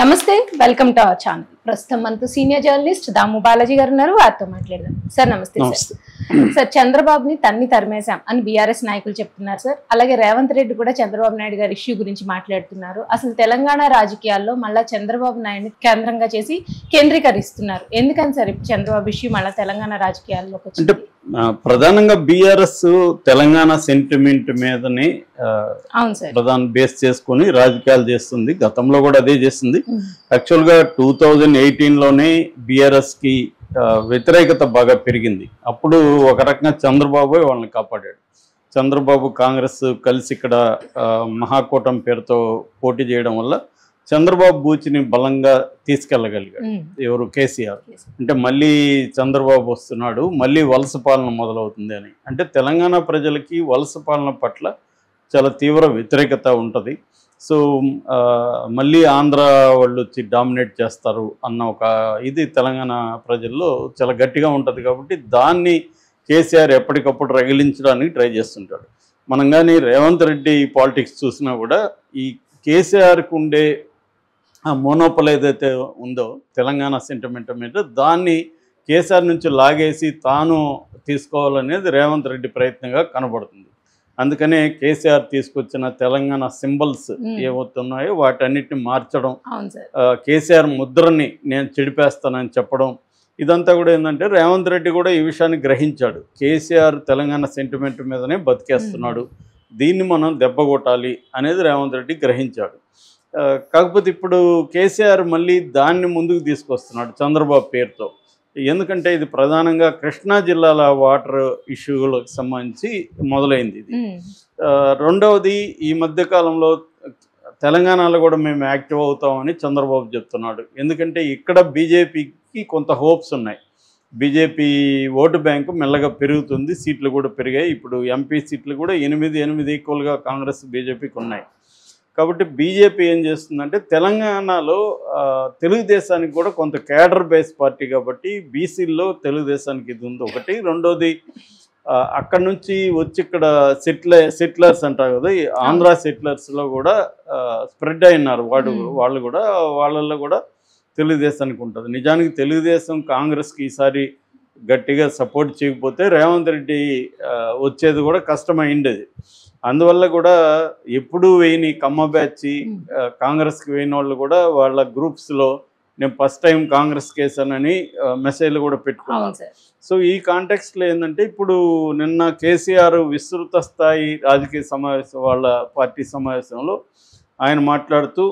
నమస్తే, welcome to our channel. ప్రస్తుతం మనతో సీనియర్ జర్నలిస్ట్ దాము బాలాజీ గారు ఉన్నారు. వారితో మాట్లాడదాం. సార్ నమస్తే. సార్, చంద్రబాబుని తరిమేశాం అని బీఆర్ఎస్ నాయకులు చెప్తున్నారు సార్. అలాగే రేవంత్ రెడ్డి కూడా చంద్రబాబు నాయుడు గారి ఇష్యూ గురించి మాట్లాడుతున్నారు. అసలు తెలంగాణ రాజకీయాల్లో మళ్ళా చంద్రబాబు నాయుడిని కేంద్రంగా చేసి కేంద్రీకరిస్తున్నారు. ఎందుకని సార్ ఇప్పుడు చంద్రబాబు ఇష్యూ మళ్ళీ తెలంగాణ రాజకీయాల్లోకి వచ్చింది? ప్రధానంగా బీఆర్ఎస్ తెలంగాణ సెంటిమెంట్ మీదనే ప్రధాన బేస్ చేసుకుని రాజకీయాలు చేస్తుంది. గతంలో కూడా అదే చేస్తుంది. యాక్చువల్ గా 2018లోనే బీఆర్ఎస్ కి వ్యతిరేకత బాగా పెరిగింది. అప్పుడు ఒక రకంగా చంద్రబాబు వాళ్ళని కాపాడాడు. చంద్రబాబు కాంగ్రెస్ కలిసి ఇక్కడ మహాకూటమి పేరుతో పోటీ చేయడం వల్ల చంద్రబాబు బూచిని బలంగా తీసుకెళ్ళగలిగాడు. ఎవరు? కేసీఆర్. అంటే మళ్ళీ చంద్రబాబు వస్తున్నాడు, మళ్ళీ వలస పాలన మొదలవుతుంది అని. అంటే తెలంగాణ ప్రజలకి వలస పాలన పట్ల చాలా తీవ్ర వ్యతిరేకత ఉంటుంది. సో మళ్ళీ ఆంధ్ర వాళ్ళు వచ్చి డామినేట్ చేస్తారు అన్న ఒక ఇది తెలంగాణ ప్రజల్లో చాలా గట్టిగా ఉంటుంది. కాబట్టి దాన్ని కేసీఆర్ ఎప్పటికప్పుడు రగిలించడానికి ట్రై చేస్తుంటాడు. మనం కానీ రేవంత్ రెడ్డి పాలిటిక్స్ చూసినా కూడా ఈ కేసీఆర్కి ఉండే ఆ మోనోపల్ ఏదైతే ఉందో తెలంగాణ సెంటిమెంట్ మీద, దాన్ని కేసీఆర్ నుంచి లాగేసి తాను తీసుకోవాలనేది రేవంత్ రెడ్డి ప్రయత్నంగా కనబడుతుంది. అందుకనే కేసీఆర్ తీసుకొచ్చిన తెలంగాణ సింబల్స్ ఏమవుతున్నాయో వాటన్నిటిని మార్చడం, కేసీఆర్ ముద్రని నేను చెడిపేస్తానని చెప్పడం, ఇదంతా కూడా ఏంటంటే రేవంత్ రెడ్డి కూడా ఈ విషయాన్ని గ్రహించాడు. కేసీఆర్ తెలంగాణ సెంటిమెంట్ మీదనే బతికేస్తున్నాడు, దీన్ని మనం దెబ్బ కొట్టాలి అనేది రేవంత్ రెడ్డి గ్రహించాడు. కాకపోతే ఇప్పుడు కేసీఆర్ మళ్ళీ దాన్ని ముందుకు తీసుకొస్తున్నాడు చంద్రబాబు పేరుతో. ఎందుకంటే ఇది ప్రధానంగా కృష్ణా జిల్లాల వాటర్ ఇష్యూలకు సంబంధించి మొదలైంది ఇది. రెండవది, ఈ మధ్యకాలంలో తెలంగాణలో కూడా మేము యాక్టివ్ అవుతామని చంద్రబాబు చెప్తున్నాడు. ఎందుకంటే ఇక్కడ బీజేపీకి కొంత హోప్స్ ఉన్నాయి. బీజేపీ ఓటు బ్యాంకు మెల్లగా పెరుగుతుంది, సీట్లు కూడా పెరిగాయి. ఇప్పుడు ఎంపీ సీట్లు కూడా 8 ఈక్వల్గా కాంగ్రెస్ బీజేపీకి ఉన్నాయి. కాబట్టి బీజేపీ ఏం చేస్తుందంటే తెలంగాణలో తెలుగుదేశానికి కూడా కొంత కేడర్ బేస్ పార్టీ కాబట్టి బీసీల్లో తెలుగుదేశానికి ఇది ఉంది ఒకటి. రెండోది, అక్కడ నుంచి వచ్చి ఇక్కడ సెటిలర్స్ అంటారు కదా, ఈ ఆంధ్ర సెటిలర్స్లో కూడా స్ప్రెడ్ అయినారు. వాళ్ళు కూడా వాళ్ళల్లో కూడా తెలుగుదేశానికి ఉంటుంది. నిజానికి తెలుగుదేశం కాంగ్రెస్కి ఈసారి గట్టిగా సపోర్ట్ చేయకపోతే రేవంత్ రెడ్డి వచ్చేది కూడా కష్టమైండేది. అందువల్ల కూడా ఎప్పుడు వేయని కమ్మ బ్యాచ్ కాంగ్రెస్కి వేయని వాళ్ళు కూడా వాళ్ళ గ్రూప్స్లో నేను ఫస్ట్ టైం కాంగ్రెస్ కేసానని మెసేజ్లు కూడా పెట్టుకున్నాను. సో ఈ కాంటెక్స్ట్లో ఏంటంటే ఇప్పుడు నిన్న కేసీఆర్ విస్తృత స్థాయి రాజకీయ సమావేశం, వాళ్ళ పార్టీ సమావేశంలో ఆయన మాట్లాడుతూ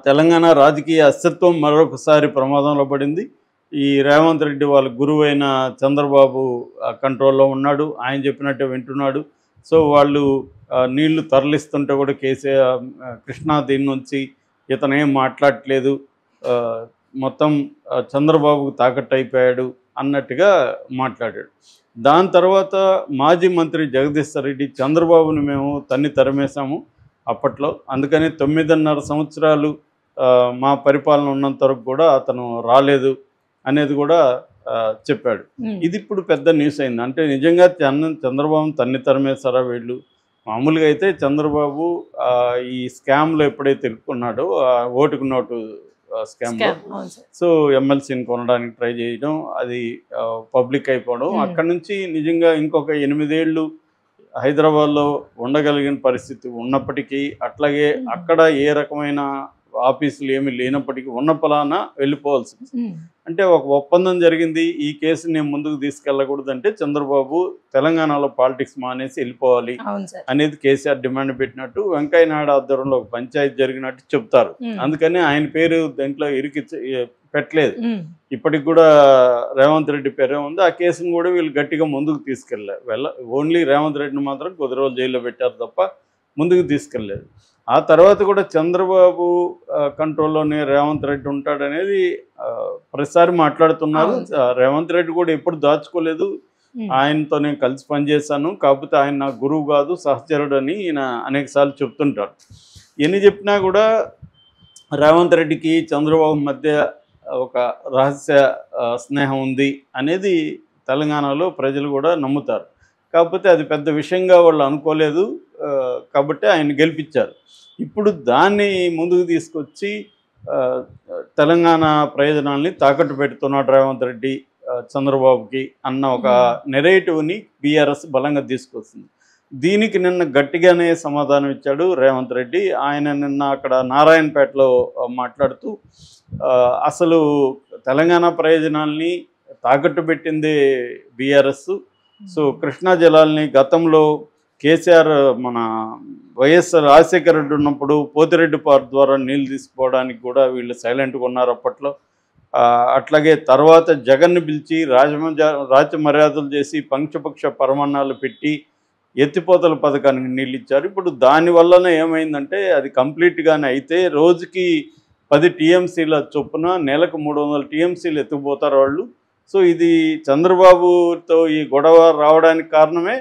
తెలంగాణ రాజకీయ అస్తిత్వం మరొకసారి ప్రమాదంలో పడింది. ఈ రేవంత్ రెడ్డి వాళ్ళ గురువైన చంద్రబాబు కంట్రోల్లో ఉన్నాడు, ఆయన చెప్పినట్టే వింటున్నాడు. సో వాళ్ళు నీళ్లు తరలిస్తుంటే కూడా కేసీఆర్ కృష్ణా దీని నుంచి ఇతను ఏం మాట్లాడట్లేదు, మొత్తం చంద్రబాబుకు తాకట్టు అయిపోయాడు అన్నట్టుగా మాట్లాడాడు. దాని తర్వాత మాజీ మంత్రి జగదీష్ రెడ్డి చంద్రబాబుని మేము తరిమేశాము అప్పట్లో, అందుకని 9.5 సంవత్సరాలు మా పరిపాలన ఉన్నంత వరకు కూడా అతను రాలేదు అనేది కూడా చెప్పాడు. ఇది ఇప్పుడు పెద్ద న్యూస్ అయింది. అంటే నిజంగా చంద్రబాబుని తరిమేశారా వీళ్ళు? మామూలుగా అయితే చంద్రబాబు ఈ స్కామ్లో ఎప్పుడైతే ఇరుక్కున్నాడో, ఓటుకు నోటు స్కామ్లో, సో ఎమ్మెల్సీని కొనడానికి ట్రై చేయడం, అది పబ్లిక్ అయిపోవడం, అక్కడ నుంచి నిజంగా ఇంకొక 8 ఏళ్ళు హైదరాబాద్లో ఉండగలిగిన పరిస్థితి ఉన్నప్పటికీ, అట్లాగే అక్కడ ఏ రకమైన ఆఫీసులు ఏమీ లేనప్పటికీ ఉన్న పలానా వెళ్ళిపోవాల్సి. అంటే ఒక ఒప్పందం జరిగింది, ఈ కేసుని నేను ముందుకు తీసుకెళ్ళకూడదంటే చంద్రబాబు తెలంగాణలో పాలిటిక్స్ మానేసి వెళ్ళిపోవాలి అనేది కేసీఆర్ డిమాండ్ పెట్టినట్టు, వెంకయ్య నాయుడు ఆధ్వర్యంలో ఒక పంచాయతీ జరిగినట్టు చెప్తారు. అందుకని ఆయన పేరు దాంట్లో పెట్టలేదు. ఇప్పటికి కూడా రేవంత్ రెడ్డి పేరే ఉంది. ఆ కేసును కూడా వీళ్ళు గట్టిగా ముందుకు ఓన్లీ రేవంత్ రెడ్డిని మాత్రం కొద్ది రోజులు జైల్లో పెట్టారు తప్ప ముందుకు తీసుకెళ్ళలేదు. ఆ తర్వాత కూడా చంద్రబాబు కంట్రోల్లోనే రేవంత్ రెడ్డి ఉంటాడనేది ప్రతిసారి మాట్లాడుతున్నారు. రేవంత్ రెడ్డి కూడా ఎప్పుడు దాచుకోలేదు, ఆయనతో నేను కలిసి పనిచేశాను, కాకపోతే ఆయన నా గురువు కాదు సహచరుడు అని ఈయన అనేకసార్లు చెప్తుంటాడు. ఎన్ని చెప్పినా కూడా రేవంత్ రెడ్డికి చంద్రబాబు మధ్య ఒక రహస్య స్నేహం ఉంది అనేది తెలంగాణలో ప్రజలు కూడా నమ్ముతారు. కాకపోతే అది పెద్ద విషయంగా వాళ్ళు అనుకోలేదు కాబట్టి ఆయన గెలిపించారు. ఇప్పుడు దాన్ని ముందుకు తీసుకొచ్చి తెలంగాణ ప్రయోజనాల్ని తాకట్టు పెడుతున్నాడు రేవంత్ రెడ్డి చంద్రబాబుకి అన్న ఒక నెరేటివ్ని బీఆర్ఎస్ బలంగా తీసుకొస్తుంది. దీనికి నిన్న గట్టిగానే సమాధానం ఇచ్చాడు రేవంత్ రెడ్డి. ఆయన నిన్న అక్కడ నారాయణపేటలో మాట్లాడుతూ అసలు తెలంగాణ ప్రయోజనాల్ని తాకట్టు పెట్టింది బీఆర్ఎస్. సో కృష్ణా జలాల్ని గతంలో కేసీఆర్ మన వైఎస్ఆర్ రాజశేఖర రెడ్డి ఉన్నప్పుడు పోతిరెడ్డి పార్క్ ద్వారా నీళ్ళు తీసుకోవడానికి కూడా వీళ్ళు సైలెంట్గా ఉన్నారు అప్పట్లో. అట్లాగే తర్వాత జగన్ను పిలిచి రాజ్య మర్యాదలు చేసి పంచపక్ష పరమాన్నాలు పెట్టి ఎత్తిపోతల పథకానికి నీళ్ళు ఇచ్చారు. ఇప్పుడు దానివల్లనే ఏమైందంటే అది కంప్లీట్గానే అయితే రోజుకి 10 టీఎంసీల చొప్పున నెలకు 300 టీఎంసీలు ఎత్తుకుపోతారు వాళ్ళు. సో ఇది చంద్రబాబుతో ఈ గొడవ రావడానికి కారణమే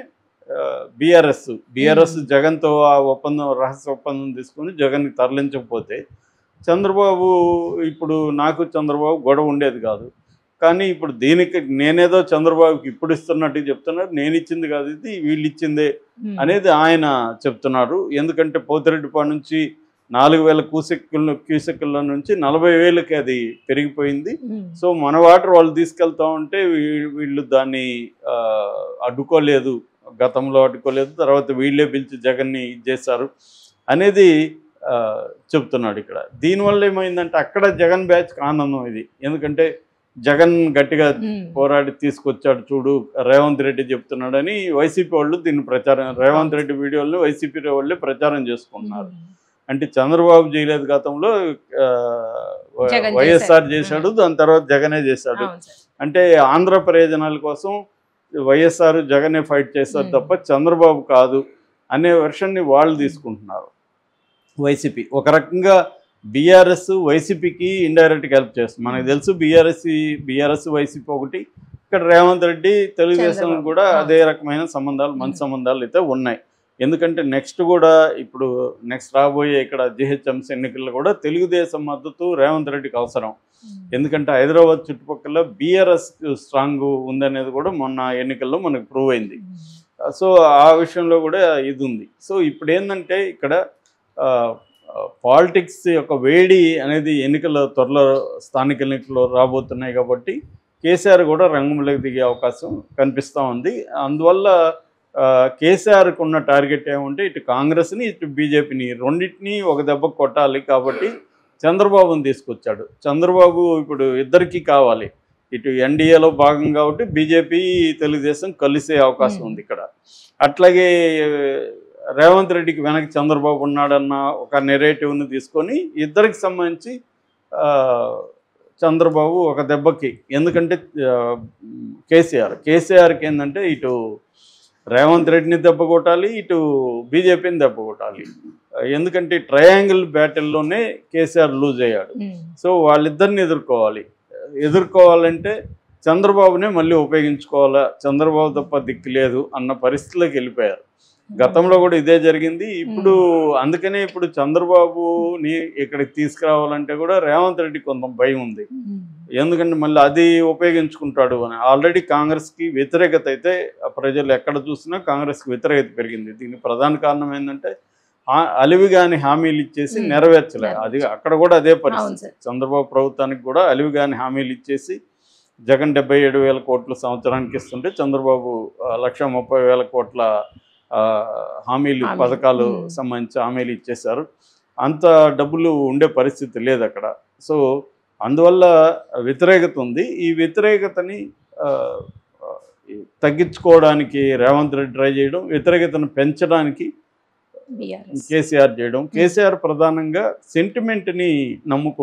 బీఆర్ఎస్ జగన్తో ఆ ఒప్పందం రహస్య ఒప్పందం తీసుకుని జగన్కి తరలించకపోతే చంద్రబాబు ఇప్పుడు నాకు చంద్రబాబు గొడవ ఉండేది కాదు. కానీ ఇప్పుడు దీనికి నేనేదో చంద్రబాబుకి ఇప్పుడు ఇస్తున్నట్టు చెప్తున్నారు. నేను ఇచ్చింది కాదు, ఇది వీళ్ళు ఇచ్చిందే అనేది ఆయన చెప్తున్నారు. ఎందుకంటే పోతిరెడ్డిపాడు నుంచి 4000 క్యూసెక్కుల నుంచి 40,000కి అది పెరిగిపోయింది. సో మన వాటర్ వాళ్ళు తీసుకెళ్తా ఉంటే వీళ్ళు దాన్ని అడ్డుకోలేదు, గతంలో అడ్డుకోలేదు, తర్వాత వీళ్ళే పిలిచి జగన్ని ఇచ్చేశారు అనేది చెప్తున్నాడు ఇక్కడ. దీనివల్ల ఏమైందంటే అక్కడ జగన్ బ్యాచ్కి ఆనందం ఇది. ఎందుకంటే జగన్ గట్టిగా పోరాడి తీసుకొచ్చాడు చూడు రేవంత్ రెడ్డి చెప్తున్నాడని వైసీపీ వాళ్ళు దీన్ని ప్రచారం, రేవంత్ రెడ్డి వీడియోలను వైసీపీ వాళ్ళే ప్రచారం చేసుకుంటున్నారు. అంటే చంద్రబాబు చేయలేదు గతంలో, వైఎస్ఆర్ చేశాడు, దాని తర్వాత జగనే చేశాడు. అంటే ఆంధ్ర ప్రయోజనాల కోసం వైఎస్ఆర్ జగనే ఫైట్ చేస్తారు తప్ప చంద్రబాబు కాదు అనే వెర్షన్ని వాళ్ళు తీసుకుంటున్నారు వైసీపీ. ఒక రకంగా బీఆర్ఎస్ వైసీపీకి ఇండైరెక్ట్గా హెల్ప్ చేస్తుంది. మనకు తెలుసు బీఆర్ఎస్ వైసీపీ ఒకటి, ఇక్కడ రేవంత్ రెడ్డి తెలుగుదేశం కూడా అదే రకమైన సంబంధాలు, మంచి సంబంధాలు అయితే ఉన్నాయి. ఎందుకంటే నెక్స్ట్ రాబోయే ఇక్కడ జిహెచ్ఎంసీ ఎన్నికల్లో కూడా తెలుగుదేశం మద్దతు రేవంత్ రెడ్డికి అవసరం. ఎందుకంటే హైదరాబాద్ చుట్టుపక్కల బీఆర్ఎస్ స్ట్రాంగ్ ఉందనేది కూడా మొన్న ఎన్నికల్లో మనకు ప్రూవ్ అయింది. సో ఆ విషయంలో కూడా ఇది ఉంది. సో ఇప్పుడు ఏంటంటే ఇక్కడ పాలిటిక్స్ యొక్క వేడి అనేది త్వరలో స్థానిక ఎన్నికల్లో రాబోతున్నాయి కాబట్టి కేసీఆర్ కూడా రంగంలోకి దిగే అవకాశం కనిపిస్తూ ఉంది. అందువల్ల కేసీఆర్కు ఉన్న టార్గెట్ ఏమంటే ఇటు కాంగ్రెస్ని ఇటు బీజేపీని రెండింటినీ ఒక దెబ్బ కొట్టాలి కాబట్టి చంద్రబాబుని తీసుకొచ్చాడు. చంద్రబాబు ఇప్పుడు ఇద్దరికీ కావాలి, ఇటు ఎన్డీఏలో భాగం కాబట్టి బీజేపీ తెలుగుదేశం కలిసే అవకాశం ఉంది ఇక్కడ. అట్లాగే రేవంత్ రెడ్డికి వెనక్కి చంద్రబాబు ఉన్నాడన్న ఒక నెరేటివ్ని తీసుకొని ఇద్దరికి సంబంధించి చంద్రబాబు ఒక దెబ్బకి, ఎందుకంటే కేసీఆర్కి ఏంటంటే ఇటు రేవంత్ రెడ్డిని దెబ్బ కొట్టాలి, ఇటు బీజేపీని దెబ్బ కొట్టాలి. ఎందుకంటే ట్రయాంగిల్ బ్యాటిల్లోనే కేసీఆర్ లూజ్ అయ్యాడు. సో వాళ్ళిద్దరిని ఎదుర్కోవాలంటే చంద్రబాబునే మళ్ళీ ఉపయోగించుకోవాలా, చంద్రబాబు తప్ప దిక్కు లేదు అన్న పరిస్థితిలోకి వెళ్ళిపోయారు. గతంలో కూడా ఇదే జరిగింది. అందుకనే ఇప్పుడు చంద్రబాబుని ఇక్కడికి తీసుకురావాలంటే కూడా రేవంత్ రెడ్డి కొంత భయం ఉంది. ఎందుకంటే మళ్ళీ అది ఉపయోగించుకుంటాడు అని. ఆల్రెడీ కాంగ్రెస్కి వ్యతిరేకత అయితే ప్రజలు ఎక్కడ చూసినా కాంగ్రెస్కి వ్యతిరేకత పెరిగింది. దీనికి ప్రధాన కారణం ఏంటంటే అలివిగాని హామీలు ఇచ్చేసి నెరవేర్చలే. అది అక్కడ కూడా అదే పరిస్థితి. చంద్రబాబు ప్రభుత్వానికి కూడా అలివిగాని హామీలు ఇచ్చేసి జగన్ 77,000 కోట్లు సంవత్సరానికి ఇస్తుంటే చంద్రబాబు 1,30,000 కోట్ల హామీలు, పథకాలు సంబంధించి హామీలు ఇచ్చేశారు. అంత డబ్బులు ఉండే పరిస్థితి లేదు అక్కడ. సో అందువల్ల వ్యతిరేకత ఉంది. ఈ వ్యతిరేకతని తగ్గించుకోవడానికి రేవంత్ రెడ్డి ట్రై చేయడం, వ్యతిరేకతను పెంచడానికి కేసీఆర్ చేయడం. కేసీఆర్ ప్రధానంగా సెంటిమెంట్ని నమ్ముకుంటారు.